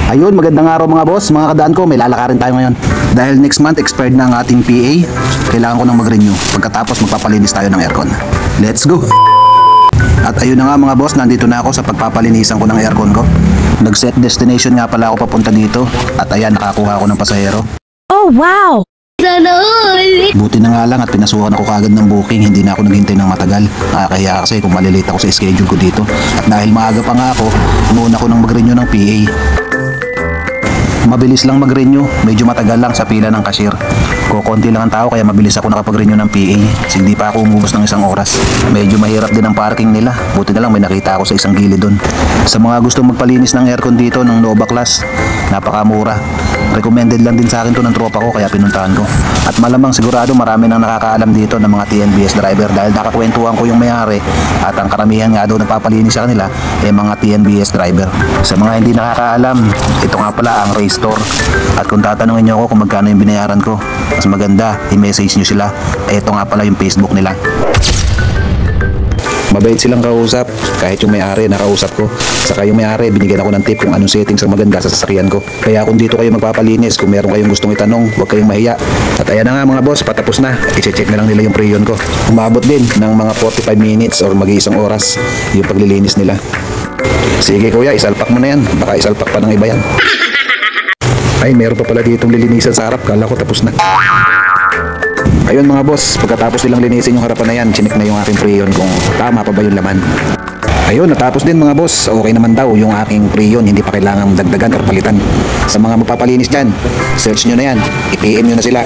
Ayun, magandang araw mga boss, mga kadaan ko, may lalakarin tayo ngayon. Dahil next month expired na ang ating PA, kailangan ko nang mag-renew. Pagkatapos magpapalinis tayo ng aircon. Let's go! At ayun na nga mga boss, nandito na ako sa pagpapalinisan ko ng aircon ko. Nag-set destination nga pala ako papunta dito. At ayan, nakakuha ako ng pasahero. Oh, wow! Buti na nga lang at pinasukan ako kagad ng booking, hindi na ako naghintay ng matagal. Kaya kasi kung malilate ako sa schedule ko dito. At dahil maaga pa nga ako, muna ko nang mag-renew ng PA. Mabilis lang mag-renew, medyo matagal lang sa pila ng cashier. Kukunti lang ang tao kaya mabilis ako nakapag-renew ng PA. Hindi pa ako umubos ng isang oras. Medyo mahirap din ang parking nila. Buti na lang may nakita ako sa isang gilid doon. Sa mga gustong magpalinis ng aircon dito ng Nova Class, napakamura. Recommended lang din sa akin to ng tropa ko kaya pinuntahan ko. At malamang sigurado marami nang nakakaalam dito ng mga TNBS driver dahil nakakwentuhan ko yung may-ari at ang karamihan nga daw nagpapalinis sa kanila ay mga TNBS driver. Sa mga hindi nakakaalam, ito nga pala ang Ray Store. At kung tatanungin niyo ako kung magkano yung binayaran ko, mas maganda, i-message niyo sila. Ito nga pala yung Facebook nila. Mabait silang kausap, kahit yung may-ari nakausap ko. Saka yung may-ari, binigyan ako ng tip kung anong settings ang maganda sa sasakyan ko. Kaya kung dito kayo magpapalinis, kung meron kayong gustong itanong, huwag kayong mahiya. At ayan na nga mga boss, patapos na. I-check na lang nila yung preyon ko. Umabot din ng mga 45 minutes or mag-iisang oras yung paglilinis nila. Sige kuya, isalpak mo na yan. Baka isalpak pa ng iba yan. Ay, meron pa pala ditong lilinisan sa harap. Kala ko tapos na. Ayun mga boss, pagkatapos nilang linisin yung harapan na yan, chinik na yung aking preyon kung tama pa ba yung laman. Ayun, natapos din mga boss. Okay naman daw yung aking preyon, hindi pa kailangang dagdagan or palitan. Sa mga magpapalinis dyan, search nyo na yan, i-PM nyo na sila.